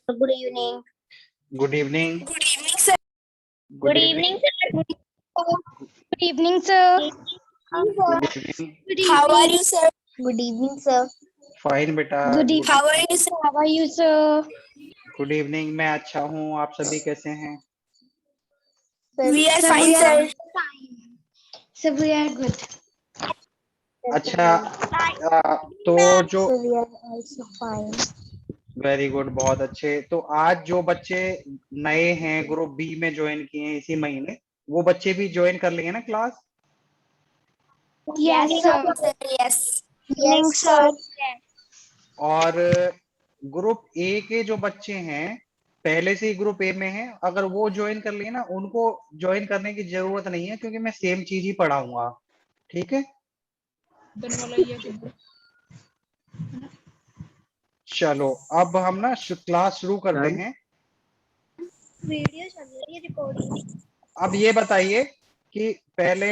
Good evening. Good evening. Good evening, sir. Good evening. sir. Good evening, sir. Good evening. How are you, sir? Good evening, sir. Fine बेटा. Good evening. How are you, sir? How are you, sir? Good evening. मैं अच्छा हूँ. आप सभी कैसे हैं? We are Sir, fine, we are sir. Sir, we are good. अच्छा. तो जो So we are also fine. Very good, बहुत अच्छे. तो आज जो बच्चे नए हैं ग्रुप बी में ज्वाइन किए हैं इसी महीने, वो बच्चे भी ज्वाइन कर लेंगे ना class. Yes, sir. Yes. Yes, sir. और ग्रुप ए के जो बच्चे हैं पहले से ही ग्रुप ए में हैं, अगर वो ज्वाइन कर लिए ना, उनको ज्वाइन करने की जरूरत नहीं है क्योंकि मैं सेम चीज ही पढ़ाऊंगा. ठीक है. चलो अब हम ना क्लास शुरू करते हैं. वीडियो चल रही है, रिकॉर्डिंग. अब ये बताइए कि पहले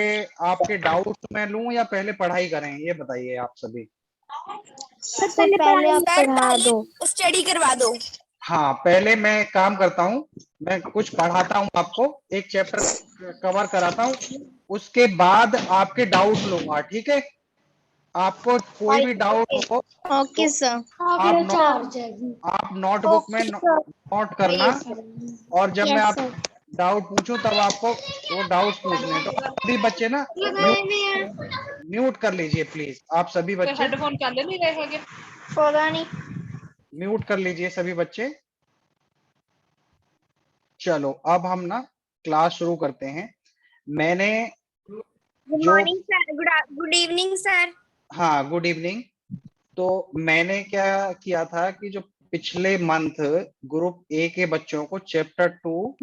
आपके डाउट मैं लूं या पहले पढ़ाई करें, ये बताइए आप सभी. सर पहले आप पढ़ा दो. स्टडी करवा दो. हाँ, पहले मैं काम करता हूँ. मैं कुछ पढ़ाता हूँ आपको, एक चैप्टर कवर कराता हूँ, उसके बाद आपके डाउट लूंगा. ठीक है. आपको कोई भी डाउट हो ओके सर. आप नोटबुक में नोट करना, और जब मैं आप डाउट पूछूं तब आपको वो डाउट पूछने. तो सभी बच्चे ना म्यूट कर लीजिए प्लीज. आप सभी बच्चे हेडफोन चल नहीं रहे हैं. पता नहीं. म्यूट कर लीजिए सभी बच्चे. चलो अब हम ना क्लास शुरू करते हैं. मैंने गुड जो morning sir. Good evening sir. हाँ, गुड इवनिंग. तो मैंने क्या किया था कि जो पिछले मंथ ग्रुप ए के बच्चों को चैप्टर 2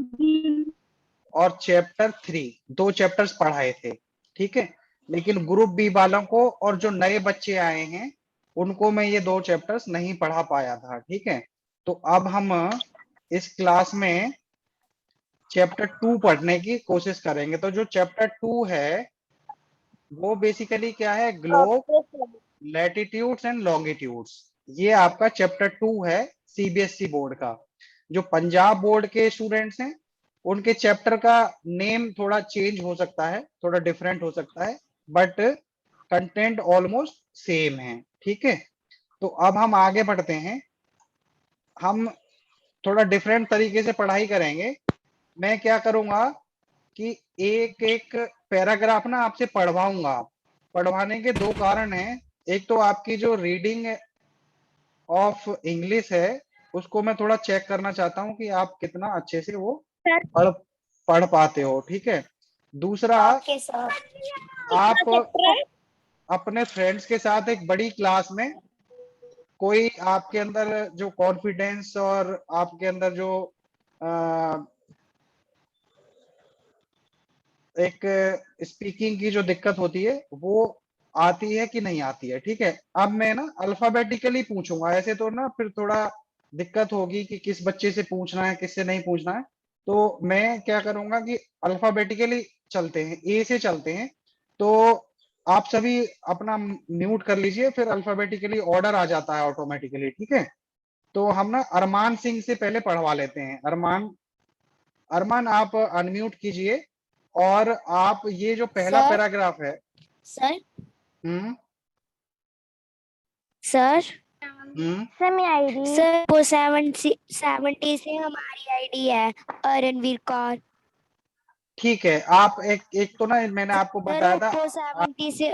और चैप्टर 3 दो चैप्टर्स पढ़ाए थे. ठीक है. लेकिन ग्रुप बी वालों को और जो नए बच्चे आए हैं उनको मैं ये दो चैप्टर्स नहीं पढ़ा पाया था. ठीक है. तो अब हम इस क्लास में चैप्टर 2 पढ़ने की कोशिश करेंगे. तो जो चैप्टर 2 है वो बेसिकली क्या है, ग्लोब, लैटिट्यूड्स एंड लॉन्गिट्यूड्स. ये आपका चैप्टर 2 है सीबीएसई बोर्ड का. जो पंजाब बोर्ड के स्टूडेंट्स हैं उनके चैप्टर का नेम थोड़ा चेंज हो सकता है, थोड़ा डिफरेंट हो सकता है, बट कंटेंट ऑलमोस्ट सेम है. ठीक है. तो अब हम आगे बढ़ते हैं. हम थोड़ा डिफरेंट तरीके से पढ़ाई करेंगे. मैं क्या करूंगा कि एक एक पैराग्राफ ना आपसे पढ़वाऊंगा. पढ़वाने के दो कारण हैं. एक तो आपकी जो रीडिंग ऑफ इंग्लिश है उसको मैं थोड़ा चेक करना चाहता हूं कि आप कितना अच्छे से वो पढ़ पढ़ पाते हो. ठीक है. दूसरा, ओके सर. आप अपने फ्रेंड्स के साथ एक बड़ी क्लास में कोई आपके अंदर जो कॉन्फिडेंस और आपके अंदर जो एक स्पीकिंग की जो दिक्कत होती है वो आती है कि नहीं आती है. ठीक है. अब मैं ना अल्फाबेटिकली पूछूंगा. ऐसे तो ना फिर थोड़ा दिक्कत होगी कि किस बच्चे से पूछना है किससे नहीं पूछना है. तो मैं क्या करूंगा कि अल्फाबेटिकली चलते हैं, ए से चलते हैं. तो आप सभी अपना म्यूट कर लीजिए, फिर अल्फाबेटिकली ऑर्डर आ जाता है ऑटोमेटिकली. ठीक है. तो हम ना अरमान सिंह से पहले पढ़वा लेते हैं. अरमान, अरमान आप अनम्यूट कीजिए और आप ये जो पहला सर. पैराग्राफ है. सर. हम्म. सर. सर मेरी आईडी. सर वो 70 से हमारी आईडी है. रणवीर कौर. ठीक है. आप एक एक तो ना मैंने आपको बताया था. वो 70 से.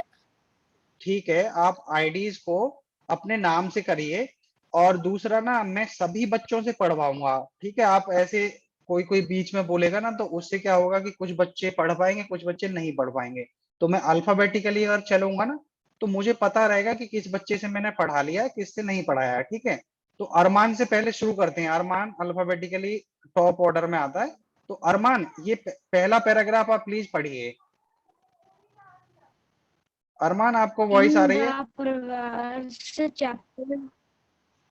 ठीक है. आप आईडीज को अपने नाम से करिए, और दूसरा ना मैं सभी बच्चों से पढ़वाऊंगा. ठीक है. आप ऐसे कोई कोई बीच में बोलेगा ना तो उससे क्या होगा कि कुछ बच्चे पढ़ पाएंगे कुछ बच्चे नहीं पढ़ पाएंगे. तो मैं अल्फाबेटिकली अगर चलूंगा ना तो मुझे पता रहेगा कि किस बच्चे से मैंने पढ़ा लिया है किससे नहीं पढ़ाया है. ठीक है. तो अरमान से पहले शुरू करते हैं. अरमान अल्फाबेटिकली टॉप ऑर्डर में आता है. तो अरमान ये पहला पैराग्राफ आप प्लीज पढ़िए. अरमान आपको वॉइस आ रही है? चैप्टर.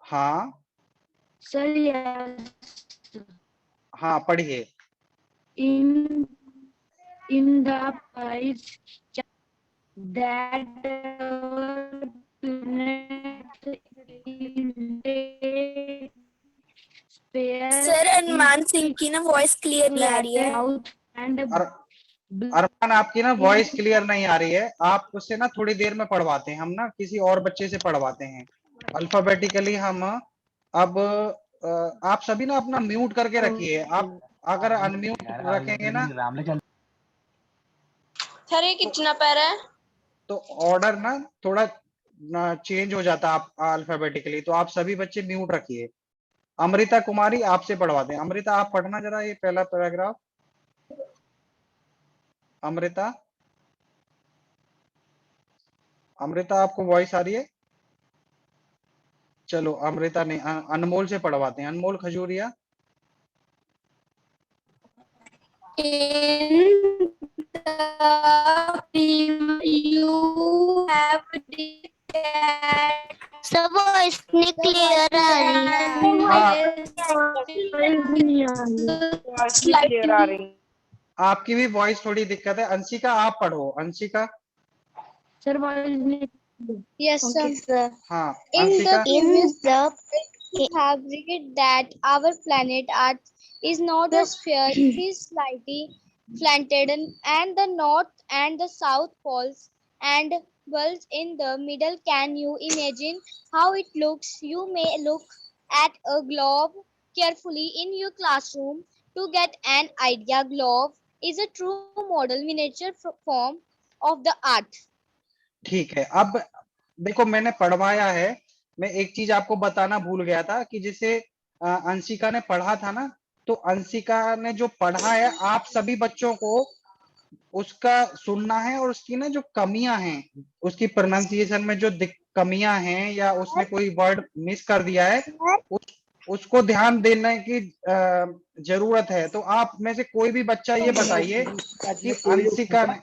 हाँ. Sir yes. हाँ, पढ़िए. In in the past that our planet is a अरमान सिंह की ना वॉइस क्लियर नहीं आ रही है। South and अरमान आपकी ना वॉइस क्लियर नहीं आ रही है, आप उससे ना थोड़ी देर में पढ़वाते हैं, हम ना किसी और बच्चे से पढ़वाते हैं अल्फाबेटिकली। हम अब आप सभी ना अपना म्यूट करके रखिए, आप अगर अनम्यूट रखेंगे ना सर ये कितना पैरा है? तो ऑर्डर ना थोड़ा चेंज हो जाता है आप अल्फाबेटिकली, तो आप सभी बच्चे म्यूट रखिए। अमृता कुमारी आपसे पढ़वाते हैं। अमृता आप पढ़ना जरा ये पहला पैराग्राफ। अमृता, अमृता आपको वॉइस आ रही है? चलो अमृता नहीं, अनमोल से पढ़वाते हैं। Anmol Khajuria. In the you have declared सब वॉइस नहीं क्लियर आ रही है। आपकी भी वॉइस थोड़ी दिक्कत है। अंशिका आप पढ़ो। Anshika. Sir, voice Yes, sir. हाँ In the Anshika. previous we have read that our planet Earth is not a sphere, it is slightly slanted, and the north and the south poles and bulge in the middle. Can you imagine how it looks? You may look at a globe carefully in your classroom to get an idea. Globe is a true model miniature form of the Earth. ठीक है, अब देखो मैंने पढ़वाया है। मैं एक चीज आपको बताना भूल गया था कि जिसे अंशिका ने पढ़ा था ना, तो अंशिका ने जो पढ़ा है आप सभी बच्चों को उसका सुनना है, और उसकी ना जो कमियां हैं, उसकी प्रोनाउंसिएशन में जो कमियां हैं या उसने कोई वर्ड मिस कर दिया है, उसको ध्यान देने की जरूरत है। तो आप में से कोई भी बच्चा ये बताइए कि अंशिका ने,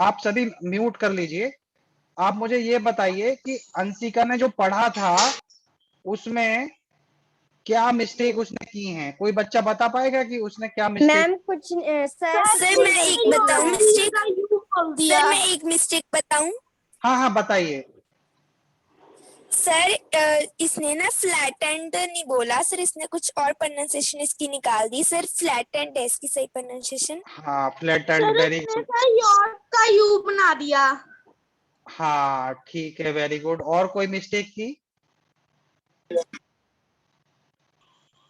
आप सभी म्यूट कर लीजिए, आप मुझे ये बताइए कि अंशिका ने जो पढ़ा था उसमें क्या मिस्टेक उसने की है। कोई बच्चा बता पाएगा कि उसने क्या मिस्टेक? मैम कुछ सर मैं एक बताऊं मिस्टेक? सर मैं एक मिस्टेक बताऊं? हाँ हाँ बताइए। सर इसने ना फ्लैटेंड नहीं बोला सर, इसने कुछ और प्रोनाउंसिएशन इसकी निकाल दी सर। फ्लैटेंड है इसकी सही प्रोनाउंसिएशन। हाँ फ्लैट एंड वेरी गुड। का यू बना दिया। हाँ ठीक है, वेरी गुड। और कोई मिस्टेक की?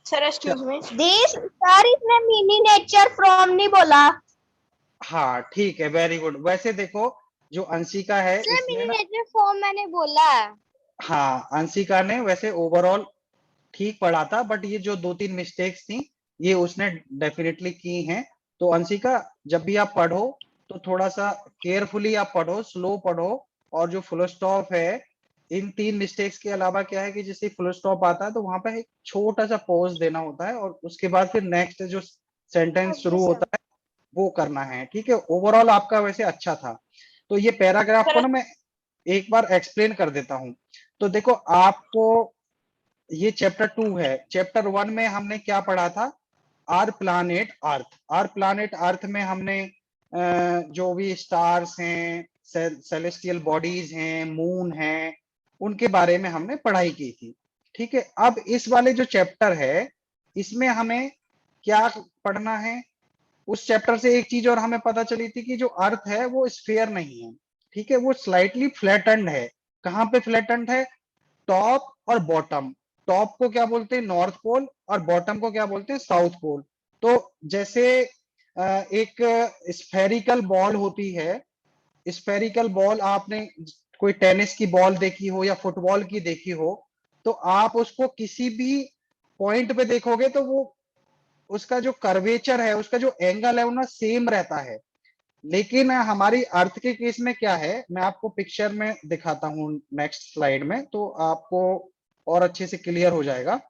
Sir excuse me, this sir इसने मिनिएचर फ्रॉम नहीं बोला। हाँ ठीक है, वेरी गुड। वैसे देखो जो अंशिका है सर इसने ना, मिनिएचर फॉर्म मैंने बोला। हाँ अंशिका ने वैसे ओवरऑल ठीक पढ़ा था, बट ये जो 2-3 मिस्टेक्स थी ये उसने डेफिनेटली की हैं। तो अंशिका जब भी आप पढ़ो तो थोड़ा सा केयरफुली आप पढ़ो, स्लो पढ़ो, और जो फुल स्टॉप है, इन 3 मिस्टेक्स के अलावा क्या है कि जैसे फुल स्टॉप आता है तो वहां पे एक छोटा सा पॉज देना होता है, और उसके बाद फिर नेक्स्ट जो सेंटेंस शुरू होता है वो करना है। ठीक है, ओवरऑल आपका वैसे अच्छा था। तो ये पैराग्राफ को ना मैं एक बार एक्सप्लेन कर देता हूँ। तो देखो आपको ये चैप्टर 2 है। चैप्टर 1 में हमने क्या पढ़ा था? Our planet earth. Our planet earth में हमने जो भी स्टार्स हैं, सेलेस्टियल बॉडीज हैं, मून है, उनके बारे में हमने पढ़ाई की थी। ठीक है, अब इस वाले जो चैप्टर है इसमें हमें क्या पढ़ना है? उस चैप्टर से एक चीज और हमें पता चली थी कि जो अर्थ है वो स्फीयर नहीं है। ठीक है, वो स्लाइटली फ्लैटेंड है। कहाँ पे फ्लैटेंड है? टॉप और बॉटम। टॉप को क्या बोलते हैं? नॉर्थ पोल, और बॉटम को क्या बोलते हैं? South Pole. तो जैसे एक स्फेरिकल बॉल होती है, स्फेरिकल बॉल आपने कोई टेनिस की बॉल देखी हो या फुटबॉल की देखी हो, तो आप उसको किसी भी पॉइंट पे देखोगे तो वो उसका जो कर्वेचर है, उसका जो एंगल है वो ना सेम रहता है। लेकिन हमारी अर्थ के केस में क्या है, मैं आपको पिक्चर में दिखाता हूँ नेक्स्ट स्लाइड में, तो आपको और अच्छे से क्लियर हो जाएगा।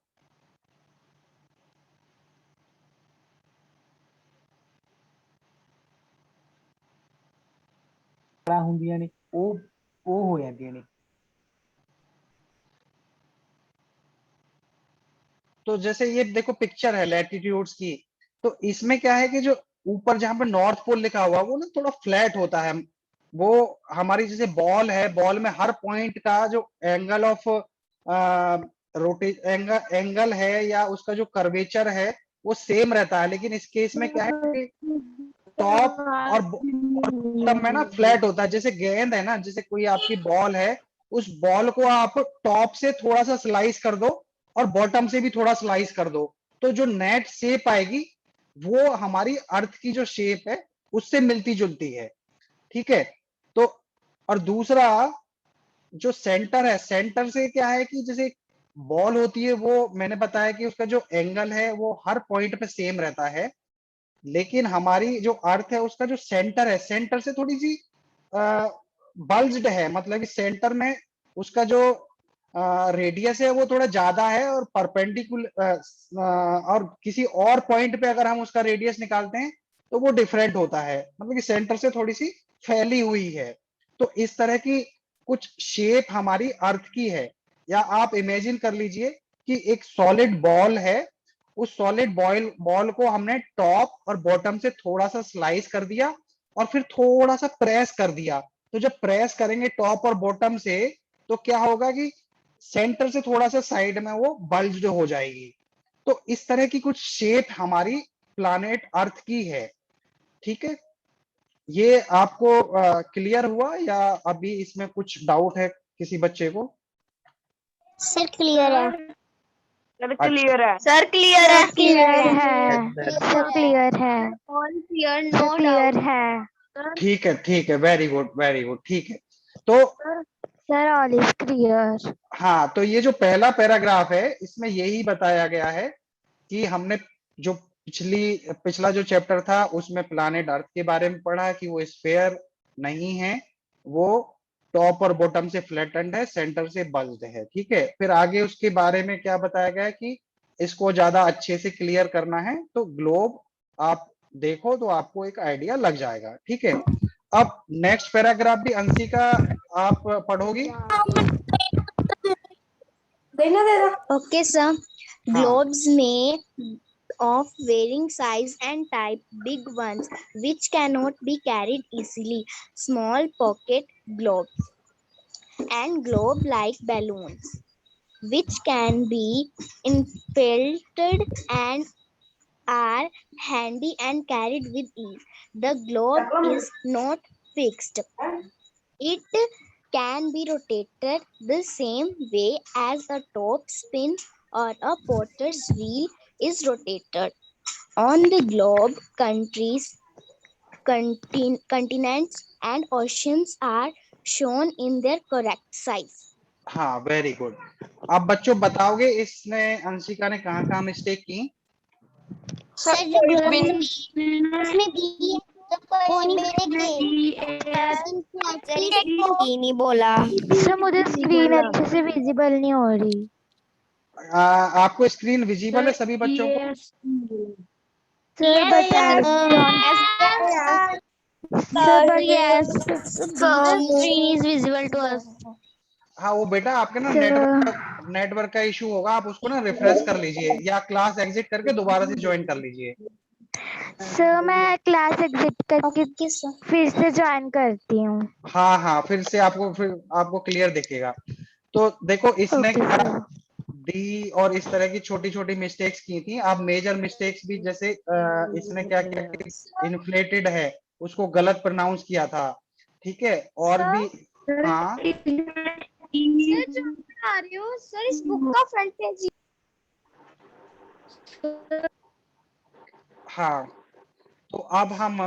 ਹੁੰਦੀਆਂ ਨੇ ਉਹ ਹੋ ਜਾਂਦੀਆਂ ਨੇ। तो जैसे ये देखो पिक्चर है लैटिट्यूड्स की, तो इसमें क्या है कि जो ऊपर जहां पर नॉर्थ पोल लिखा हुआ वो ना थोड़ा फ्लैट होता है। वो हमारी जैसे बॉल है, बॉल में हर पॉइंट का जो एंगल ऑफ रोटेट एंगल है या उसका जो कर्वेचर है वो सेम रहता है, लेकिन इस केस में क्या है कि टॉप और बॉटम में ना फ्लैट होता है। जैसे गेंद है ना, जैसे कोई आपकी बॉल है, उस बॉल को आप टॉप से थोड़ा सा स्लाइस कर दो और बॉटम से भी थोड़ा स्लाइस कर दो, तो जो नेट शेप आएगी वो हमारी अर्थ की जो शेप है उससे मिलती जुलती है। ठीक है, तो और दूसरा जो सेंटर है, सेंटर से क्या है कि जैसे बॉल होती है, वो मैंने बताया कि उसका जो एंगल है वो हर पॉइंट पे सेम रहता है, लेकिन हमारी जो अर्थ है उसका जो सेंटर है, सेंटर से थोड़ी सी बल्ज्ड है, मतलब कि सेंटर में उसका जो रेडियस है वो थोड़ा ज्यादा है, और परपेंडिकुलर और किसी और पॉइंट पे अगर हम उसका रेडियस निकालते हैं तो वो डिफरेंट होता है, मतलब कि सेंटर से थोड़ी सी फैली हुई है। तो इस तरह की कुछ शेप हमारी अर्थ की है। या आप इमेजिन कर लीजिए कि एक सॉलिड बॉल है, उस सॉलिड बॉल को हमने टॉप और बॉटम से थोड़ा सा स्लाइस कर दिया और फिर थोड़ा सा प्रेस कर दिया। तो जब प्रेस करेंगे टॉप और बॉटम से, तो क्या होगा कि सेंटर से थोड़ा सा साइड में वो बल्ज्ड हो जाएगी। तो इस तरह की कुछ शेप हमारी प्लानेट अर्थ की है। ठीक है, ये आपको क्लियर हुआ या अभी इसमें कुछ डाउट है किसी बच्चे को? सर क्लियर है। सर अच्छा, क्लियर है। सर क्लियर है। क्लियर है। सब क्लियर है। ऑल क्लियर, सब नो क्लियर डाउट। है। ठीक है, ठीक है, वेरी गुड, वेरी गुड। ठीक है, तो सर ऑल इज क्लियर। हाँ, तो ये जो पहला पैराग्राफ है इसमें यही बताया गया है कि हमने जो पिछला जो चैप्टर था उसमें प्लानेट अर्थ के बारे में पढ़ा कि वो स्फेयर नहीं है, वो टॉप और बॉटम से फ्लैटेंड है, सेंटर से बल्ज्ड है। ठीक है, फिर आगे उसके बारे में क्या बताया गया है कि इसको ज्यादा अच्छे से क्लियर करना है तो ग्लोब आप देखो तो आपको एक आइडिया लग जाएगा। ठीक है, अब नेक्स्ट पैराग्राफ भी अंशिका आप पढ़ोगी? Okay, sir. हाँ, Globes made of varying size and type, big ones which cannot be carried easily, small pocket globes, and globe-like balloons which can be inflated and are handy and carried with ease. The globe is not fixed. It can be rotated the same way as a top spin or a potter's wheel is rotated. On the globe, countries, continents, and oceans are shown in their correct size. हाँ, very good. अब बच्चों बताओगे इसने अंशिका ने कहाँ कहाँ mistake की? Sir जो ग्लोब उसमें भी नहीं बोला सर, मुझे स्क्रीन अच्छे से विजिबल नहीं हो रही। आपको स्क्रीन विजिबल है सभी बच्चों को? Sir yes, screen is visible to us. हाँ, वो बेटा आपके ना सर नेटवर्क का इशू होगा, आप उसको ना रिफ्रेश कर लीजिए या क्लास एग्जिट करके दोबारा से ज्वाइन कर लीजिए। सर मैं क्लास एग्जिट करके फिर से ज्वाइन करती हूँ। हाँ हाँ, फिर आपको क्लियर दिखेगा। तो देखो इसने ओके सर। डी और इस तरह की छोटी छोटी मिस्टेक्स की थी। आप मेजर मिस्टेक्स भी, जैसे इसने क्या किया कि इन्फ्लेटेड है उसको गलत प्रोनाउंस किया था। ठीक है, और भी हाँ सर जो आ रही हो सर इस बुक का फ्रंट पेज हाँ, तो अब हम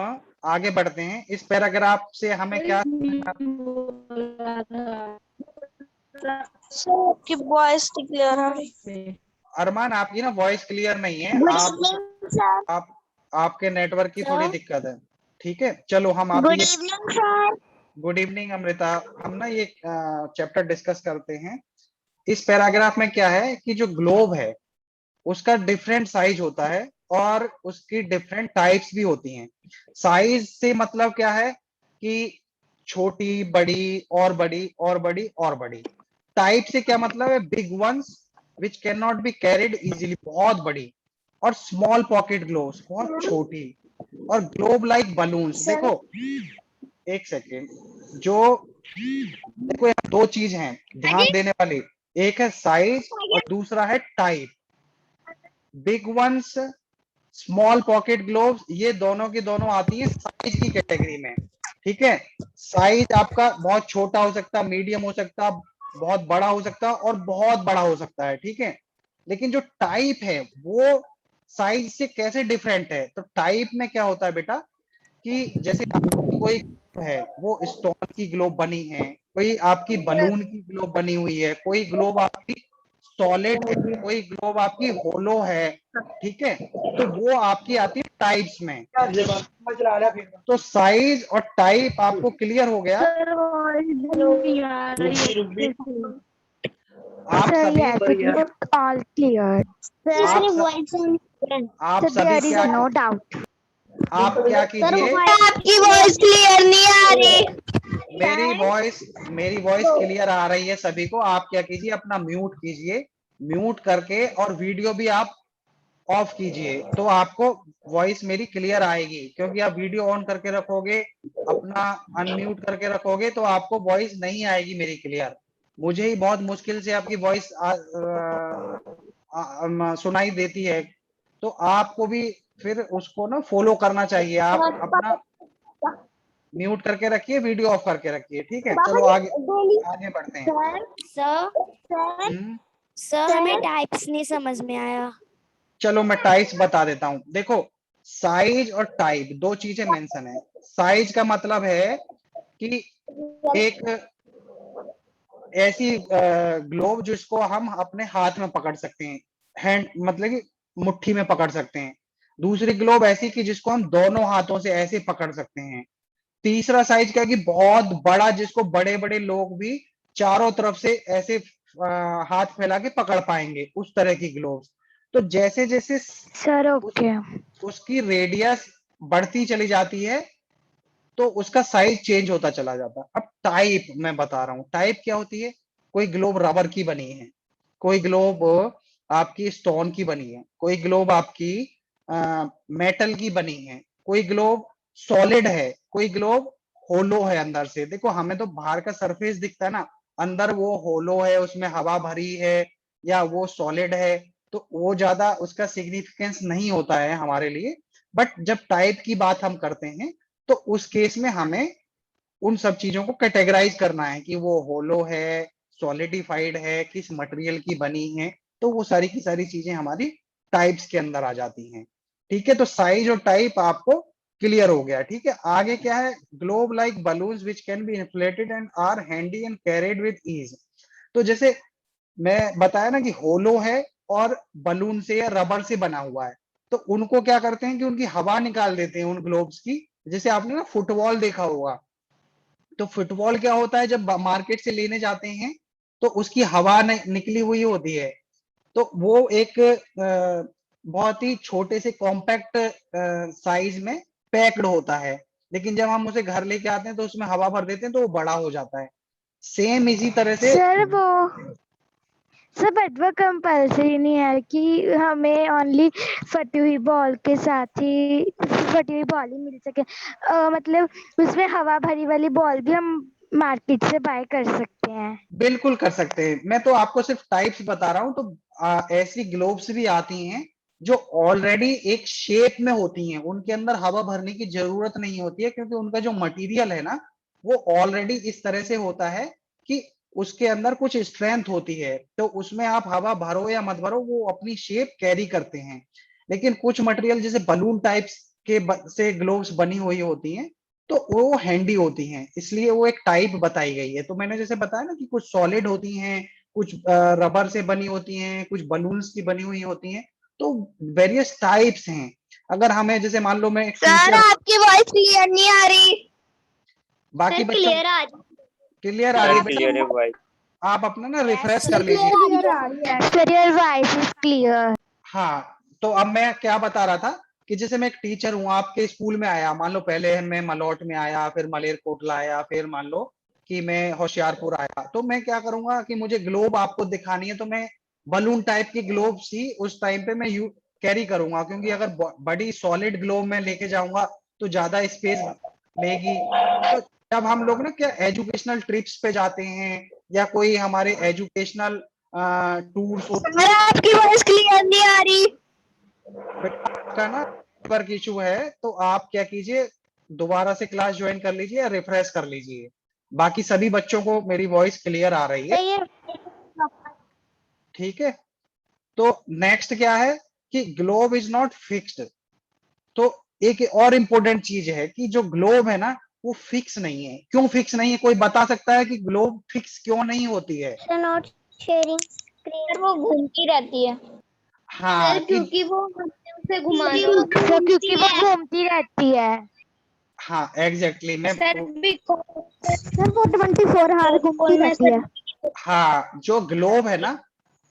आगे बढ़ते हैं। इस पैराग्राफ से हमें क्या की वॉइस क्लियर है। अरमान, आपकी ना वॉइस क्लियर नहीं है, आप आपके नेटवर्क की थोड़ी दिक्कत है। ठीक है, चलो हम आप गुड ये evening sir. Good evening Amrita. हम ना ये चैप्टर डिस्कस करते हैं। इस पैराग्राफ में क्या है कि जो ग्लोब है उसका डिफरेंट साइज होता है और उसकी डिफरेंट टाइप्स भी होती हैं। साइज से मतलब क्या है कि छोटी, बड़ी और बड़ी और बड़ी और बड़ी। टाइप से क्या मतलब है? Big ones which can not be carried easily, बहुत बड़ी, और स्मॉल पॉकेट ग्लोब्स, बहुत छोटी, और ग्लोब लाइक बलून्स। देखो एक सेकेंड, जो देखो यहाँ दो चीज हैं ध्यान देने वाली, एक है साइज और दूसरा है type. Big ones small pocket globes, ये दोनों की दोनों आती है साइज की कैटेगरी में। ठीक है, साइज आपका बहुत छोटा हो सकता है, मीडियम हो सकता है, बहुत बड़ा हो सकता है और बहुत बड़ा हो सकता है। ठीक है, लेकिन जो टाइप है वो साइज से कैसे डिफरेंट है? तो टाइप में क्या होता है बेटा कि जैसे आपकी कोई है वो स्टोन की ग्लोब बनी है, कोई आपकी बलून की ग्लोब बनी हुई है, कोई ग्लोब आपकी सॉलिड है, कोई ग्लोब आपकी होलो है। ठीक है, तो वो आपकी आती है टाइप्स में। तो साइज और टाइप आपको क्लियर हो गया? सर वॉइस नहीं आ रही है अच्छे से। आप Sir, सभी yes, it looked all clear. आप आप So सभी there is क्या no doubt. आप क्या कीजिए, आपकी वॉइस क्लियर नहीं आ रही। मेरी वॉइस क्लियर आ रही है सभी को। आप क्या कीजिए, अपना म्यूट कीजिए, म्यूट करके और वीडियो भी आप ऑफ कीजिए, तो आपको वॉइस मेरी क्लियर आएगी। क्योंकि आप वीडियो ऑन करके रखोगे, अपना अनम्यूट करके रखोगे, तो आपको वॉइस नहीं आएगी मेरी क्लियर। मुझे ही बहुत मुश्किल से आपकी वॉइस सुनाई देती है। तो आपको भी फिर उसको ना फॉलो करना चाहिए। आप अपना म्यूट करके रखिए, वीडियो ऑफ करके रखिए। ठीक है, चलो आगे आगे बढ़ते हैं। सर हम्म, सर हमें टाइप्स नहीं समझ में आया। चलो मैं टाइप्स बता देता हूं। देखो, साइज और टाइप दो चीजें मेंशन है। साइज का मतलब है कि एक ऐसी ग्लोब जिसको हम अपने हाथ में पकड़ सकते हैं, हैंड मतलब कि मुट्ठी में पकड़ सकते हैं। दूसरी ग्लोब ऐसी कि जिसको हम दोनों हाथों से ऐसे पकड़ सकते हैं। तीसरा साइज क्या है कि बहुत बड़ा, जिसको बड़े बड़े लोग भी चारों तरफ से ऐसे हाथ फैला के पकड़ पाएंगे, उस तरह की ग्लोव्स। तो जैसे जैसे Sir, okay. उसकी रेडियस बढ़ती चली जाती है तो उसका साइज चेंज होता चला जाता है। अब टाइप मैं बता रहा हूँ, टाइप क्या होती है? कोई ग्लोब रबर की बनी है, कोई ग्लोब आपकी स्टोन की बनी है, कोई ग्लोब आपकी मेटल की बनी है, कोई ग्लोब सॉलिड है, कोई ग्लोब होलो है अंदर से। देखो, हमें तो बाहर का सरफेस दिखता है ना, अंदर वो होलो है, उसमें हवा भरी है, या वो सॉलिड है, तो वो ज्यादा उसका सिग्निफिकेंस नहीं होता है हमारे लिए। बट जब टाइप की बात हम करते हैं तो उस केस में हमें उन सब चीजों को कैटेगराइज करना है कि वो होलो है, सॉलिडिफाइड है, किस मटेरियल की बनी है। तो वो सारी की सारी चीजें हमारी टाइप्स के अंदर आ जाती हैं। ठीक है, तो साइज और टाइप आपको क्लियर हो गया। ठीक है, आगे क्या है? Globe like balloons which can be inflated and are handy and carried with ease. तो जैसे मैं बताया ना कि होलो है और बलून से या रबर से बना हुआ है, तो उनको क्या करते हैं कि उनकी हवा निकाल देते हैं उन ग्लोब्स की। जैसे आपने ना फुटबॉल देखा होगा, तो फुटबॉल क्या होता है, जब मार्केट से लेने जाते हैं तो उसकी हवा निकली हुई होती है, तो वो एक बहुत ही छोटे से कॉम्पैक्ट साइज में पैक्ड होता है। लेकिन जब हम उसे घर लेके आते हैं तो उसमें हवा भर देते हैं तो वो बड़ा हो जाता है। सेम इसी तरह से सर बट वो कंपल्सरी नहीं है कि हमें ओनली फटी हुई बॉल के साथ ही फटी हुई बॉल ही मिल सके। मतलब उसमें हवा भरी वाली बॉल भी हम मार्केट से बाय कर सकते हैं। बिल्कुल कर सकते हैं। मैं तो आपको सिर्फ टाइप्स बता रहा हूं। तो ऐसी ग्लोब्स भी आती हैं जो ऑलरेडी एक शेप में होती हैं, उनके अंदर हवा भरने की जरूरत नहीं होती है, क्योंकि उनका जो मटेरियल है ना वो ऑलरेडी इस तरह से होता है कि उसके अंदर कुछ स्ट्रेंथ होती है, तो उसमें आप हवा भरो या मत भरो वो अपनी शेप कैरी करते हैं। लेकिन कुछ मटेरियल जैसे बलून टाइप्स से ग्लोव्स बनी हुई होती हैं तो वो हैंडी होती हैं, इसलिए वो एक टाइप बताई गई है। तो मैंने जैसे बताया ना कि कुछ सॉलिड होती हैं, कुछ रबर से बनी होती हैं, कुछ बलून्स की बनी हुई होती हैं। तो वेरियस टाइप्स हैं। अगर हमें जैसे मान लो मैं एक सर टीचर, आपकी वॉइस क्लियर नहीं आ रही। बाकी बच्चों क्लियर आ रही। क्लियर आ रही है क्लियर है बेटा? भाई। आप अपना ना रिफ्रेश कर लीजिए। क्लियर आ रही है। Sir, your voice is clear. हाँ, तो अब मैं क्या बता रहा था कि जैसे मैं एक टीचर हूँ, आपके स्कूल में आया, मान लो पहले मैं मलौट में आया, फिर मलेरकोटला आया, फिर मान लो कि मैं होशियारपुर आया, तो मैं क्या करूंगा कि मुझे ग्लोब आपको दिखानी है, तो मैं बलून टाइप की ग्लोब ही उस टाइम पे मैं यू कैरी करूंगा, क्योंकि अगर बड़ी सॉलिड ग्लोब में लेके जाऊंगा तो ज्यादा स्पेस लेगी। तो जब हम लोग ना क्या एजुकेशनल ट्रिप्स पे जाते हैं या कोई हमारे एजुकेशनल टूर्स होते हैं, सर आपकी वॉइस क्लियर नहीं आ रही। का ना नेटवर्क इशू है, तो आप क्या कीजिए, दोबारा से क्लास ज्वाइन कर लीजिए या रिफ्रेश कर लीजिए। बाकी सभी बच्चों को मेरी वॉइस क्लियर आ रही है, सही है। ठीक है। तो नेक्स्ट क्या है कि ग्लोब इज नॉट फिक्स्ड। तो एक और इम्पोर्टेंट चीज है कि जो ग्लोब है ना वो फिक्स नहीं है। क्यों फिक्स नहीं है, कोई बता सकता है कि ग्लोब फिक्स क्यों नहीं होती है? नॉट शेयरिंग सर वो घूमती रहती है। हाँ सर कि क्योंकि वो हमने उसे घुमाना सर होता है। क्योंकि वो घूमती रहती है। हाँ एग्जैक्टली मैं सर सर वो 24 आवर घूमती उनमें रहती से है। हाँ जो ग्लोब है ना,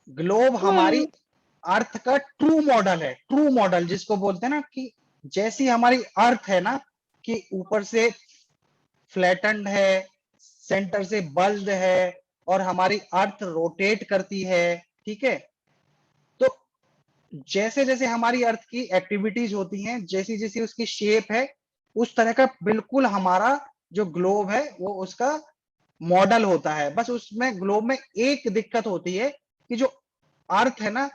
ग्लोब हमारी अर्थ का ट्रू मॉडल है। ट्रू मॉडल जिसको बोलते हैं ना, कि जैसी हमारी अर्थ है ना, कि ऊपर से फ्लैटन्ड है, सेंटर से बल्ज है, और हमारी अर्थ रोटेट करती है, ठीक है। तो जैसे जैसे हमारी अर्थ की एक्टिविटीज होती हैं, जैसी जैसी उसकी शेप है, उस तरह का बिल्कुल हमारा जो ग्लोब है वो उसका मॉडल होता है। बस उसमें ग्लोब में एक दिक्कत होती है कि जो अर्थ है ना,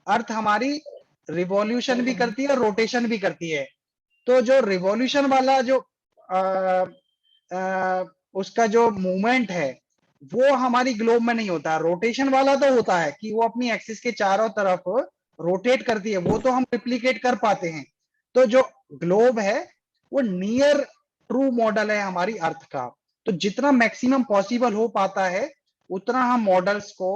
अर्थ हमारी रिवॉल्यूशन भी करती है और रोटेशन भी करती है। तो जो रिवॉल्यूशन वाला जो आ, आ, उसका जो मूवमेंट है वो हमारी ग्लोब में नहीं होता। रोटेशन वाला तो होता है कि वो अपनी एक्सिस के चारों तरफ रोटेट करती है, वो तो हम रिप्लीकेट कर पाते हैं। तो जो ग्लोब है वो नियर ट्रू मॉडल है हमारी अर्थ का। तो जितना मैक्सिमम पॉसिबल हो पाता है उतना हम मॉडल्स को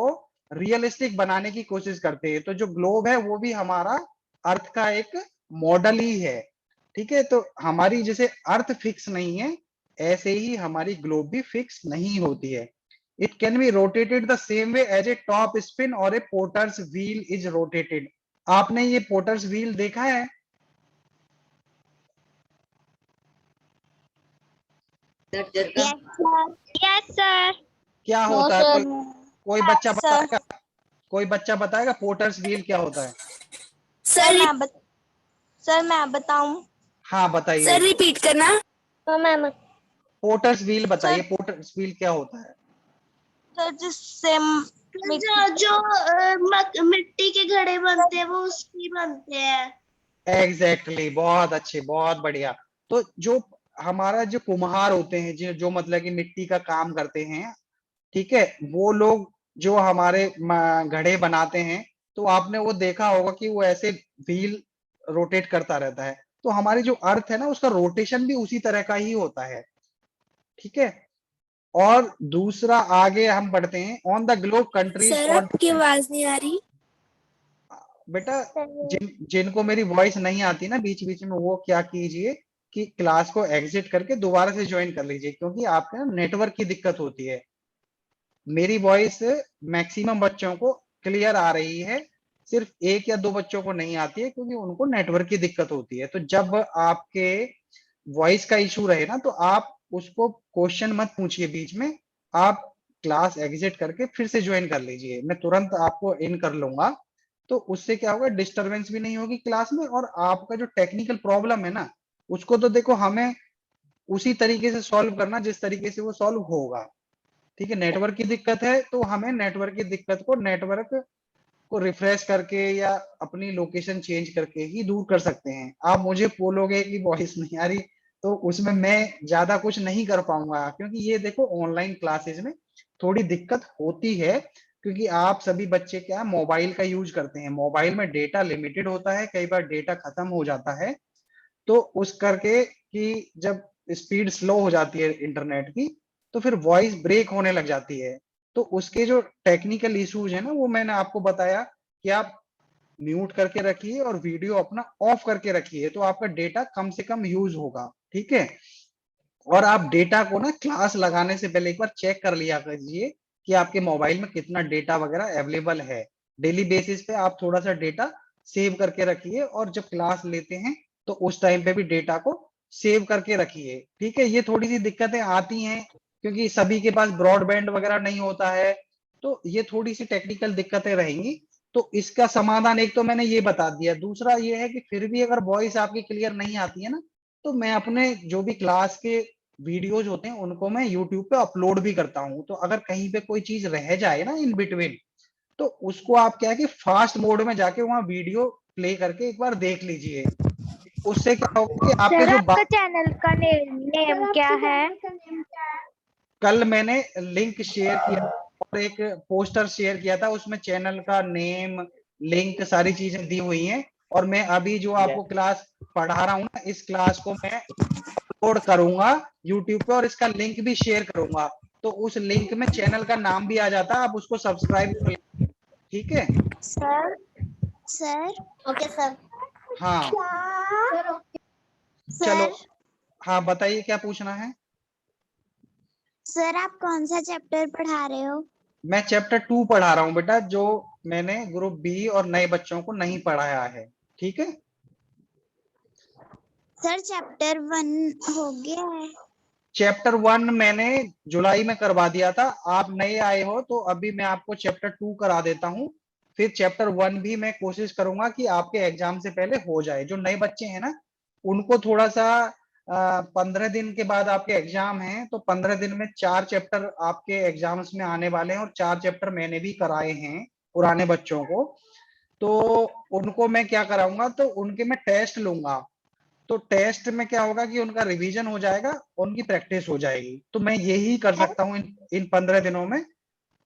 रियलिस्टिक बनाने की कोशिश करते हैं। तो जो ग्लोब है वो भी हमारा अर्थ का एक मॉडल ही है, ठीक है। तो हमारी जैसे अर्थ फिक्स नहीं है, ऐसे ही हमारी ग्लोब भी फिक्स नहीं होती है। It can be rotated the same way as a top spin और a potter's wheel is rotated. आपने ये पोर्टर्स व्हील देखा है? Yes sir. क्या नो होता है? सर। कोई बच्चा सर बताएगा? कोई बच्चा बताएगा पोर्टर्स व्हील क्या होता है? सर मैं बताऊं। हाँ बताइए। रिपीट करना। तो मैम पोर्टर्स व्हील बताइए, सर पोर्टर्स व्हील क्या होता है? सर जिससे जो मिट्टी के घड़े बनते हैं वो उसकी बनते हैं। एग्जैक्टली बहुत अच्छे, बहुत बढ़िया। तो जो हमारा जो कुम्हार होते हैं, जो मतलब कि मिट्टी का काम करते हैं, ठीक है, वो लोग जो हमारे घड़े बनाते हैं, तो आपने वो देखा होगा कि वो ऐसे व्हील रोटेट करता रहता है। तो हमारी जो अर्थ है ना उसका रोटेशन भी उसी तरह का ही होता है, ठीक है। और दूसरा आगे हम बढ़ते हैं, on the globe countries sir और आपकी आवाज नहीं आ रही। बेटा जिनको मेरी वॉइस नहीं आती ना बीच बीच में, वो क्या कीजिए कि क्लास को एग्जिट करके दोबारा से ज्वाइन कर लीजिए, क्योंकि आपके ना नेटवर्क की दिक्कत होती है। मेरी वॉइस मैक्सिमम बच्चों को क्लियर आ रही है, सिर्फ एक या दो बच्चों को नहीं आती है क्योंकि उनको नेटवर्क की दिक्कत होती है। तो जब आपके वॉइस का इशू रहे ना, तो आप उसको क्वेश्चन मत पूछिए बीच में, आप क्लास एग्जिट करके फिर से ज्वाइन कर लीजिए। मैं तुरंत आपको इन कर लूंगा। तो उससे क्या होगा, डिस्टरबेंस भी नहीं होगी क्लास में, और आपका जो टेक्निकल प्रॉब्लम है ना उसको तो देखो हमें उसी तरीके से सॉल्व करना जिस तरीके से वो सॉल्व होगा, ठीक है। नेटवर्क की दिक्कत है तो हमें नेटवर्क की दिक्कत को नेटवर्क को रिफ्रेश करके या अपनी लोकेशन चेंज करके ही दूर कर सकते हैं। आप मुझे बोलोगे कि वॉइस नहीं आ रही, तो उसमें मैं ज्यादा कुछ नहीं कर पाऊंगा, क्योंकि ये देखो ऑनलाइन क्लासेस में थोड़ी दिक्कत होती है, क्योंकि आप सभी बच्चे क्या मोबाइल का यूज करते हैं। मोबाइल में डेटा लिमिटेड होता है, कई बार डेटा खत्म हो जाता है। तो उस करके कि जब स्पीड स्लो हो जाती है इंटरनेट की, तो फिर वॉइस ब्रेक होने लग जाती है। तो उसके जो टेक्निकल इश्यूज है ना, वो मैंने आपको बताया कि आप म्यूट करके रखिए और वीडियो अपना ऑफ करके रखिए, तो आपका डेटा कम से कम यूज होगा, ठीक है। और आप डेटा को ना क्लास लगाने से पहले एक बार चेक कर लिया कीजिए कि आपके मोबाइल में कितना डेटा वगैरह अवेलेबल है। डेली बेसिस पे आप थोड़ा सा डेटा सेव करके रखिए, और जब क्लास लेते हैं तो उस टाइम पे भी डेटा को सेव करके रखिए, ठीक है। ये थोड़ी सी दिक्कतें आती हैं क्योंकि सभी के पास ब्रॉडबैंड वगैरह नहीं होता है, तो ये थोड़ी सी टेक्निकल दिक्कतें रहेंगी। तो इसका समाधान एक तो मैंने ये बता दिया, दूसरा ये है कि फिर भी अगर वॉइस आपकी क्लियर नहीं आती है ना, तो मैं अपने जो भी क्लास के वीडियोज होते हैं उनको मैं यूट्यूब पे अपलोड भी करता हूँ। तो अगर कहीं पे कोई चीज रह जाए ना इन बिटवीन, तो उसको आप क्या है कि फास्ट मोड में जाके वहां वीडियो प्ले करके एक बार देख लीजिए। उससे क्या होगा कि आपके सर जो आपका चैनल का नेम क्या है? कल मैंने लिंक शेयर किया और एक पोस्टर शेयर किया था, उसमें चैनल का नेम, लिंक, सारी चीजें दी हुई हैं। और मैं अभी जो आपको क्लास पढ़ा रहा हूँ ना, इस क्लास को मैं अपलोड करूंगा यूट्यूब पे और इसका लिंक भी शेयर करूंगा। तो उस लिंक में चैनल का नाम भी आ जाता है, आप उसको सब्सक्राइब कर लें। ठीक है सर सर ओके सर। हाँ चलो, सर हाँ बताइए क्या पूछना है। सर आप कौन सा चैप्टर पढ़ा रहे हो? मैं चैप्टर 2 पढ़ा रहा हूँ बेटा, जो मैंने ग्रुप बी और नए बच्चों को नहीं पढ़ाया है। ठीक है सर चैप्टर 1 हो गया है। चैप्टर 1 मैंने जुलाई में करवा दिया था, आप नए आए हो तो अभी मैं आपको चैप्टर 2 करा देता हूँ। फिर चैप्टर 1 भी मैं कोशिश करूंगा कि आपके एग्जाम से पहले हो जाए। जो नए बच्चे हैं ना, उनको थोड़ा सा 15 दिन के बाद आपके एग्जाम हैं, तो 15 दिन में 4 चैप्टर आपके एग्जाम्स में आने वाले हैं और 4 चैप्टर मैंने भी कराए हैं पुराने बच्चों को। तो उनको मैं क्या कराऊंगा, तो उनके मैं टेस्ट लूंगा। तो टेस्ट में क्या होगा कि उनका रिवीजन हो जाएगा, उनकी प्रैक्टिस हो जाएगी। तो मैं यही कर सकता हूँ इन 15 दिनों में।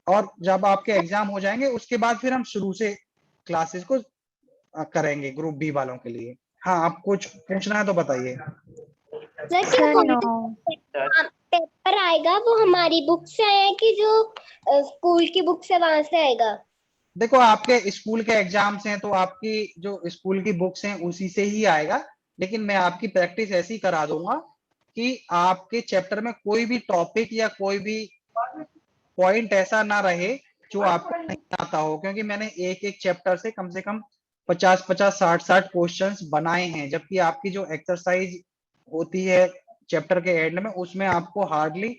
और जब आपके एग्जाम हो जाएंगे उसके बाद फिर हम शुरू से क्लासेस को करेंगे ग्रुप बी वालों के लिए। हाँ, आप कुछ पूछना है तो बताइए। सर क्या सर नो। पेपर आएगा वो हमारी बुक से आया कि जो स्कूल की बुक से वहां से आएगा? देखो, आपके स्कूल के एग्जाम्स हैं तो आपकी जो स्कूल की बुक्स हैं उसी से ही आएगा। लेकिन मैं आपकी प्रैक्टिस ऐसी करा दूंगा कि आपके चैप्टर में कोई भी टॉपिक या कोई भी पॉइंट ऐसा ना रहे जो आपको नहीं आता हो, क्योंकि मैंने एक एक चैप्टर से कम 50-50, 60-60 क्वेश्चंस बनाए हैं। जबकि आपकी जो एक्सरसाइज होती है चैप्टर के एंड में, उसमें आपको हार्डली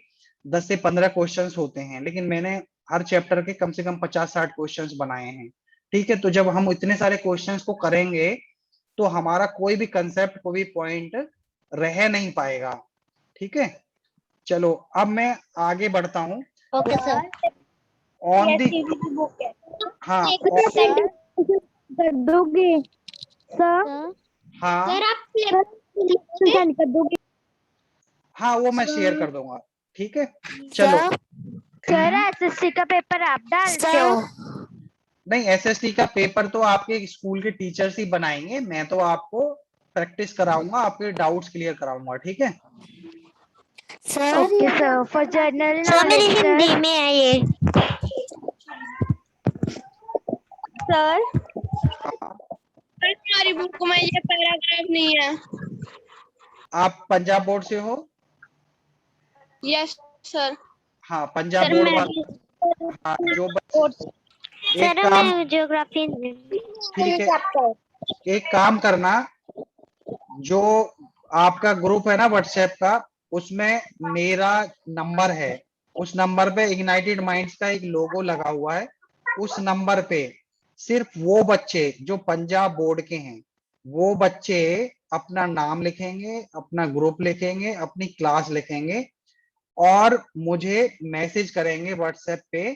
10 से 15 क्वेश्चंस होते हैं, लेकिन मैंने हर चैप्टर के कम से कम 50-60 क्वेश्चंस बनाए हैं। ठीक है, तो जब हम इतने सारे क्वेश्चंस को करेंगे तो हमारा कोई भी कंसेप्ट, कोई भी पॉइंट रह नहीं पाएगा। ठीक है, चलो अब मैं आगे बढ़ता हूँ। Okay sir. On the book है। हाँ कर दोगे सर? हाँ सर आप सेंड कर दोगे? हाँ, वो मैं शेयर कर दूंगा। ठीक है चलो। सर एसएससी का पेपर आप डालते हो? नहीं, एसएसटी का पेपर तो आपके स्कूल के टीचर्स ही बनाएंगे, मैं तो आपको प्रैक्टिस कराऊंगा, आपके डाउट्स क्लियर कराऊंगा। ठीक है okay sir. For general sir मेरी नॉलेज हिंदी सर। में है ये। सर हाँ, हमारी बुक में ये पैराग्राफ नहीं है। आप पंजाब बोर्ड से हो? Yes sir. हाँ, पंजाब सर बोर्ड मैं वाले। हाँ, जो बच्चे एक सर काम, मैं ज्योग्राफी ठीक है, एक काम करना, जो आपका ग्रुप है ना व्हाट्सएप का, उसमें मेरा नंबर है। उस नंबर पे इग्नाइटेड माइंड्स का एक लोगो लगा हुआ है। उस नंबर पे सिर्फ वो बच्चे जो पंजाब बोर्ड के हैं, वो बच्चे अपना नाम लिखेंगे, अपना ग्रुप लिखेंगे, अपनी क्लास लिखेंगे और मुझे मैसेज करेंगे व्हाट्सएप पे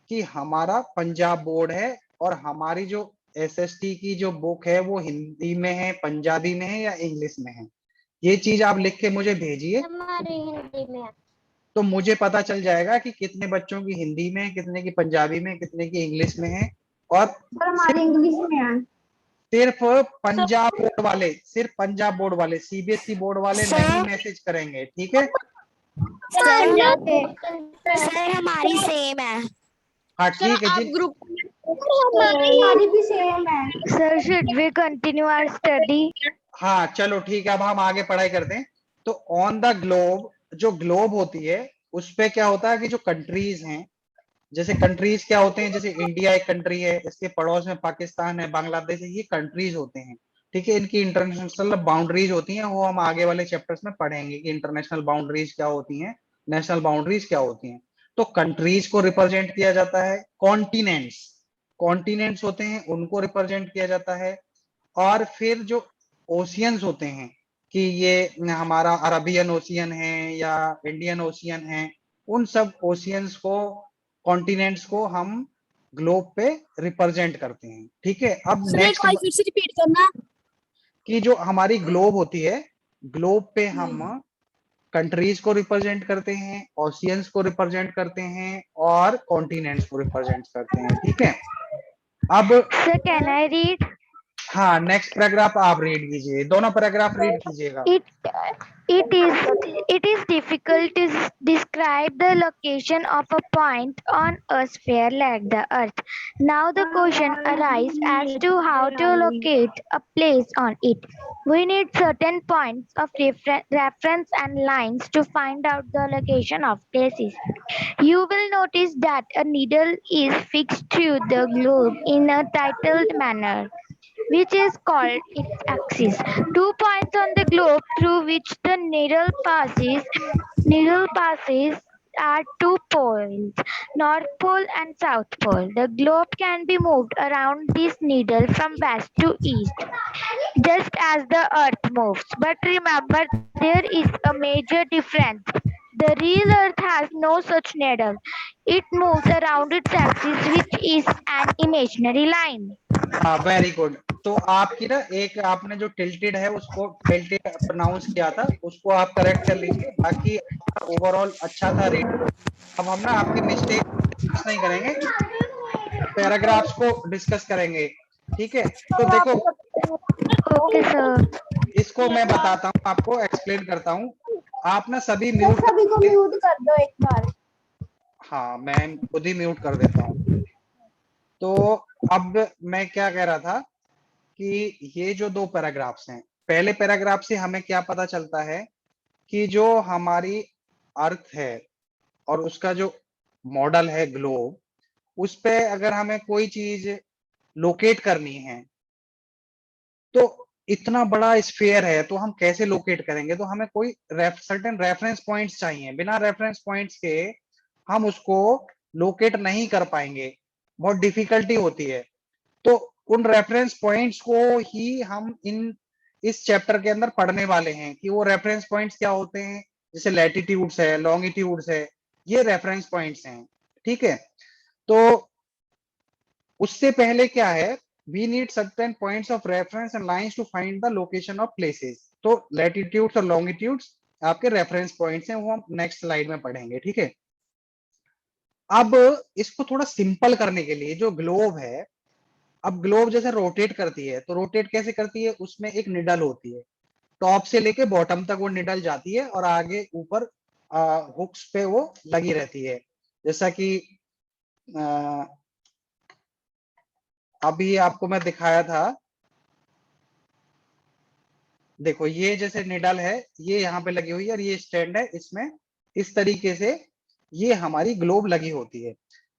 कि हमारा पंजाब बोर्ड है और हमारी जो एसएसटी की जो बुक है वो हिंदी में है, पंजाबी में है या इंग्लिश में है। ये चीज आप लिख के मुझे भेजिए, हमारी हिंदी में। तो मुझे पता चल जाएगा कि कितने बच्चों की हिंदी में है, कितने की पंजाबी में, कितने की इंग्लिश में है। और हमारी इंग्लिश में है। सिर्फ पंजाब बोर्ड वाले, सिर्फ पंजाब बोर्ड वाले, सीबीएसई बोर्ड वाले नहीं मैसेज करेंगे। ठीक है सर हमारी सेम है। हाँ सर ठीक है आप जी। ग्रुप हमारी भी सेम है। Sir should we continue our study? हाँ चलो ठीक है, अब हम आगे पढ़ाई करते हैं। तो ऑन द ग्लोब, जो ग्लोब होती है उस पे क्या होता है कि जो कंट्रीज हैं, जैसे कंट्रीज क्या होते हैं, जैसे इंडिया एक कंट्री है, इसके पड़ोस में पाकिस्तान है, बांग्लादेश है, ये कंट्रीज होते हैं। ठीक है, इनकी इंटरनेशनल बाउंड्रीज होती हैं, वो हम आगे वाले चैप्टर्स में पढ़ेंगे कि इंटरनेशनल बाउंड्रीज क्या होती हैं, नेशनल बाउंड्रीज क्या होती हैं। तो कंट्रीज को रिप्रेजेंट किया जाता है, कॉन्टिनेंट्स, कॉन्टिनेंट्स होते हैं उनको रिप्रेजेंट किया जाता है। और फिर जो ओशियंस होते हैं कि ये हमारा अरबियन ओशियन है या इंडियन ओशियन है, उन सब ओशियंस को, कॉन्टिनेंट्स को हम ग्लोब पे रिप्रेजेंट करते हैं। ठीक है, अब सर एक नेक्स्ट बार फिर से रिपीट करना। कि जो हमारी ग्लोब होती है, ग्लोब पे हम कंट्रीज को रिप्रेजेंट करते हैं, ओशियंस को रिप्रेजेंट करते हैं और कॉन्टिनेंट्स को रिप्रेजेंट करते हैं। ठीक है, अब Sir, can I read? हाँ, नेक्स्ट पैराग्राफ आप रीड कीजिए, दोनों पैराग्राफ रीड कीजिएगा। It it is difficult to describe the location of a point on a sphere like the Earth. Now the question arises as to how to locate a place on it. We need certain points of reference and lines to find out the location of places. You will notice that a needle is fixed through the globe in a titled manner, which is called its axis. 2 points on the globe through which the needle passes are 2 poles, North Pole and South Pole. The globe can be moved around this needle from west to east, just as the Earth moves. But remember, there is a major difference. The real Earth has no such needle. It moves around its axis, which is an imaginary line. हाँ, very good. तो आपकी ना एक आपने जो tilted है उसको tilted pronounce किया था, उसको आप करेक्ट कर लीजिए। बाकी ओवरऑल अच्छा था रीड। अब हम ना आपकी मिस्टेक डिस्कस नहीं करेंगे, पैराग्राफ्स को डिस्कस करेंगे। ठीक है, तो देखो Okay, sir. इसको मैं बताता हूँ, आपको एक्सप्लेन करता हूँ। आप ना सभी म्यूट सभी को म्यूट कर दो एक बार। हाँ, मैं खुद ही म्यूट कर देता हूँ। तो अब मैं क्या कह रहा था कि ये जो 2 पैराग्राफ्स हैं, पहले पैराग्राफ से हमें क्या पता चलता है कि जो हमारी अर्थ है और उसका जो मॉडल है ग्लोब, उस पे अगर हमें कोई चीज लोकेट करनी है, तो इतना बड़ा स्फीयर है तो हम कैसे लोकेट करेंगे? तो हमें कोई सर्टेन रेफरेंस पॉइंट्स चाहिए। बिना रेफरेंस पॉइंट्स के हम उसको लोकेट नहीं कर पाएंगे, बहुत डिफिकल्टी होती है। तो उन रेफरेंस पॉइंट्स को ही हम इस चैप्टर के अंदर पढ़ने वाले हैं कि वो रेफरेंस पॉइंट्स क्या होते हैं। जैसे लैटिट्यूड्स है, लॉन्गिट्यूड्स है, ये रेफरेंस पॉइंट्स हैं। ठीक है, तो उससे पहले क्या है, we need certain points of reference and lines to find the location of places. तो लैटिट्यूड्स और लॉन्गिट्यूड्स आपके रेफरेंस पॉइंट्स हैं, वो हम नेक्स्ट स्लाइड में पढ़ेंगे। ठीक है, अब इसको थोड़ा सिंपल करने के लिए, जो ग्लोब है, अब ग्लोब जैसे रोटेट करती है, तो रोटेट कैसे करती है? उसमें एक निडल होती है, टॉप से लेके बॉटम तक वो निडल जाती है और आगे ऊपर हुक्स पे वो लगी रहती है। जैसा कि अभी आपको मैं दिखाया था, देखो ये जैसे निडल है, ये यहाँ पे लगी हुई है और ये स्टैंड है, इसमें इस तरीके से ये हमारी ग्लोब लगी होती है।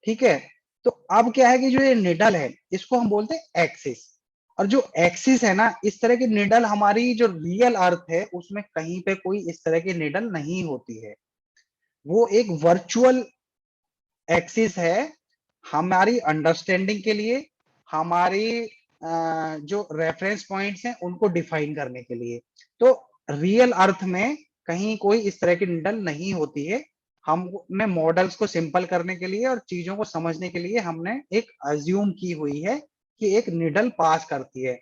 ठीक है, तो अब क्या है कि जो ये निडल है इसको हम बोलते हैं एक्सिस। और जो एक्सिस है ना, इस तरह की निडल हमारी जो रियल अर्थ है उसमें कहीं पे कोई इस तरह की निडल नहीं होती है, वो एक वर्चुअल एक्सिस है हमारी अंडरस्टैंडिंग के लिए, हमारी जो रेफरेंस पॉइंट्स हैं उनको डिफाइन करने के लिए। तो रियल अर्थ में कहीं कोई इस तरह की निडल नहीं होती है। हमने मॉडल्स को सिंपल करने के लिए और चीजों को समझने के लिए हमने एक अज्यूम की हुई है कि एक निडल पास करती है,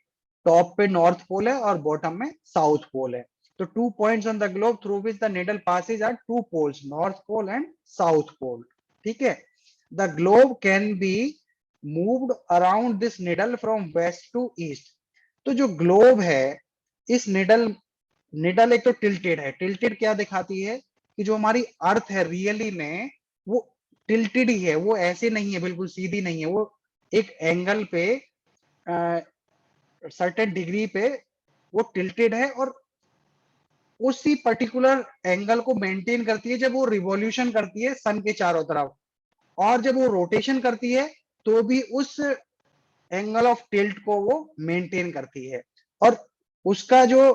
टॉप पे नॉर्थ पोल है और बॉटम में साउथ पोल है। तो 2 points on the globe through which the needle passes are 2 poles, north pole and south pole. ठीक है, the globe can be moved around this needle from west to east. तो जो globe है, इस needle एक तो टिल्टेड है। Tilted क्या दिखाती है कि जो हमारी अर्थ है रियली में वो टिल्टेड ही है, वो ऐसे नहीं है, बिल्कुल सीधी नहीं है, वो एक एंगल पे सर्टेन डिग्री पे वो टिल्टेड है और उसी पर्टिकुलर एंगल को मेंटेन करती है जब वो रिवॉल्यूशन करती है सन के चारों तरफ, और जब वो रोटेशन करती है तो भी उस एंगल ऑफ टिल्ट को वो मेंटेन करती है। और उसका जो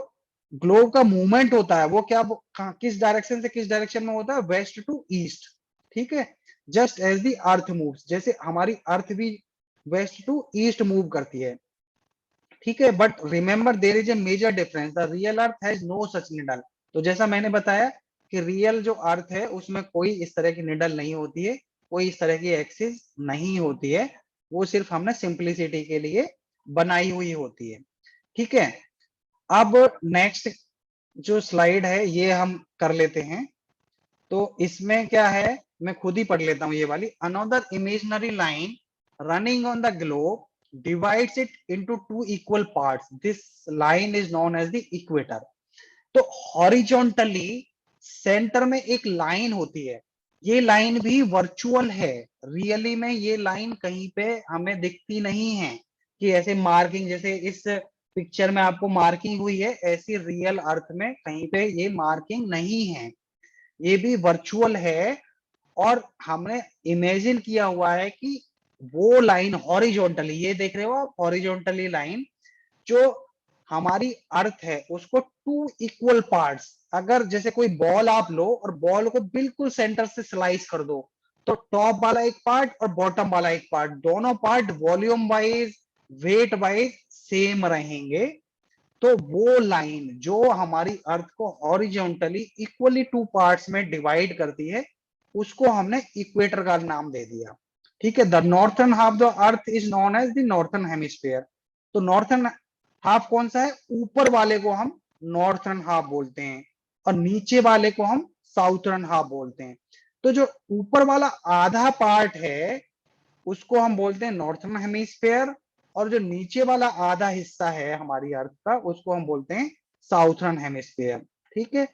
ग्लोब का मूवमेंट होता है वो क्या, किस डायरेक्शन से किस डायरेक्शन में होता है? West to east. ठीक है, just as the earth moves, जैसे हमारी अर्थ भी वेस्ट टू ईस्ट मूव करती है। ठीक है, but remember there is a major difference, the real earth has no such needle. तो जैसा मैंने बताया कि रियल जो अर्थ है उसमें कोई इस तरह की निडल नहीं होती है, कोई इस तरह की एक्सिस नहीं होती है। वो सिर्फ हमने सिंप्लिसिटी के लिए बनाई हुई होती है। ठीक है, अब नेक्स्ट जो स्लाइड है ये हम कर लेते हैं। तो इसमें क्या है, मैं खुद ही पढ़ लेता हूं ये वाली। Another imaginary line running on the globe divides it into two equal parts, this line is known as the equator. तो हॉरिजॉन्टली सेंटर में एक लाइन होती है, ये लाइन भी वर्चुअल है, रियली में ये लाइन कहीं पे हमें दिखती नहीं है कि ऐसे मार्किंग, जैसे इस पिक्चर में आपको मार्किंग हुई है, ऐसी रियल अर्थ में कहीं पे ये मार्किंग नहीं है, ये भी वर्चुअल है। और हमने इमेजिन किया हुआ है कि वो लाइन हॉरिजॉन्टली, ये देख रहे हो आप हॉरिजॉन्टली लाइन, जो हमारी अर्थ है उसको टू इक्वल पार्ट्स, अगर जैसे कोई बॉल आप लो और बॉल को बिल्कुल सेंटर से स्लाइस कर दो, तो टॉप वाला एक पार्ट और बॉटम वाला एक पार्ट, दोनों part volume wise wait wise same रहेंगे। तो वो लाइन जो हमारी अर्थ को हॉरिजॉन्टली इक्वली टू पार्ट्स में डिवाइड करती है, उसको हमने इक्वेटर का नाम दे दिया। ठीक है, the northern half the earth is known as the northern hemisphere. तो नॉर्थर्न हाफ कौन सा है, ऊपर वाले को हम नॉर्थर्न हाफ बोलते हैं और नीचे वाले को हम साउथर्न हाफ बोलते हैं। तो जो ऊपर वाला आधा पार्ट है उसको हम बोलते हैं नॉर्थर्न हेमिस्फीयर, और जो नीचे वाला आधा हिस्सा है हमारी अर्थ का उसको हम बोलते हैं साउथर्न हेमिस्फीयर। ठीक है,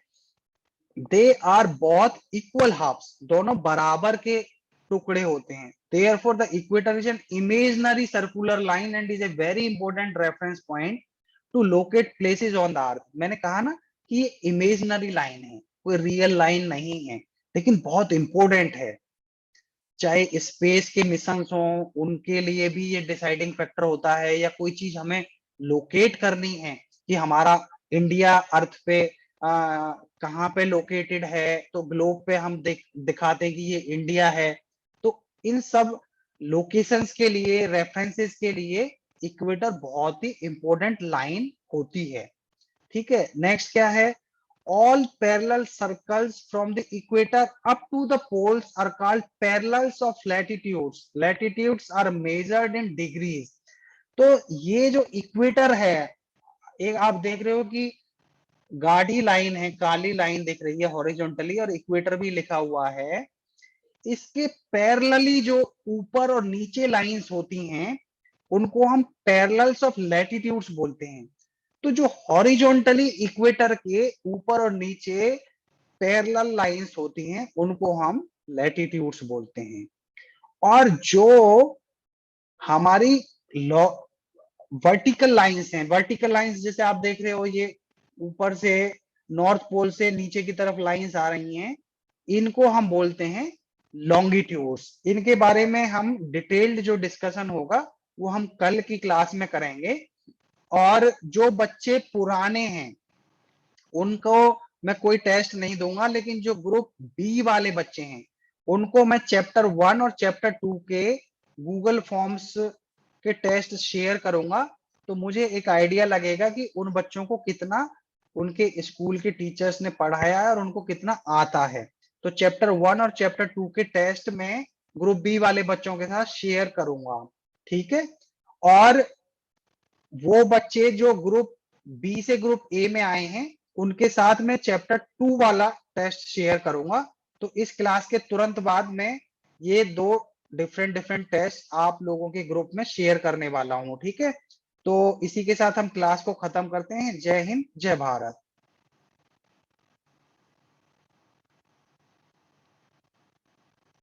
they are both equal halves, दोनों बराबर के टुकड़े होते हैं। Therefore, the equator is an imaginary circular line and is a very important reference point to locate places on the earth. मैंने कहा ना कि ये इमेजिनरी लाइन है, कोई रियल लाइन नहीं है, लेकिन बहुत इंपॉर्टेंट है। चाहे स्पेस के मिशन हो उनके लिए भी ये डिसाइडिंग फैक्टर होता है, या कोई चीज हमें लोकेट करनी है कि हमारा इंडिया अर्थ पे कहाँ पे लोकेटेड है, तो ग्लोब पे हम दिखाते हैं कि ये इंडिया है। तो इन सब लोकेशंस के लिए, रेफरेंसेस के लिए इक्वेटर बहुत ही इंपॉर्टेंट लाइन होती है। ठीक है, नेक्स्ट क्या है, all parallel circles from the equator up to the poles are called parallels of latitudes. Latitudes are measured in degrees. तो ये जो इक्वेटर है, एक आप देख रहे हो कि गाढ़ी लाइन है, काली लाइन दिख रही है हॉरिजॉन्टली, और इक्वेटर भी लिखा हुआ है। इसके पैरेलली जो ऊपर और नीचे लाइंस होती हैं उनको हम पैरेलल्स ऑफ लैटिट्यूड्स बोलते हैं। तो जो हॉरिजॉन्टली इक्वेटर के ऊपर और नीचे पैरेलल लाइंस होती हैं उनको हम लैटिट्यूड्स बोलते हैं। और जो हमारी वर्टिकल लाइंस हैं, वर्टिकल लाइंस जैसे आप देख रहे हो, ये ऊपर से नॉर्थ पोल से नीचे की तरफ लाइंस आ रही हैं, इनको हम बोलते हैं लॉन्गिट्यूड्स। इनके बारे में हम डिटेल्ड जो डिस्कशन होगा वो हम कल की क्लास में करेंगे। और जो बच्चे पुराने हैं उनको मैं कोई टेस्ट नहीं दूंगा, लेकिन जो ग्रुप बी वाले बच्चे हैं उनको मैं चैप्टर 1 और चैप्टर 2 के गूगल फॉर्म्स के टेस्ट शेयर करूंगा। तो मुझे एक आइडिया लगेगा कि उन बच्चों को कितना उनके स्कूल के टीचर्स ने पढ़ाया है और उनको कितना आता है। तो चैप्टर 1 और चैप्टर 2 के टेस्ट में ग्रुप बी वाले बच्चों के साथ शेयर करूंगा। ठीक है, और वो बच्चे जो ग्रुप बी से ग्रुप ए में आए हैं उनके साथ में चैप्टर 2 वाला टेस्ट शेयर करूंगा। तो इस क्लास के तुरंत बाद में ये दो डिफरेंट टेस्ट आप लोगों के ग्रुप में शेयर करने वाला हूं। ठीक है, तो इसी के साथ हम क्लास को खत्म करते हैं। जय हिंद, जय भारत।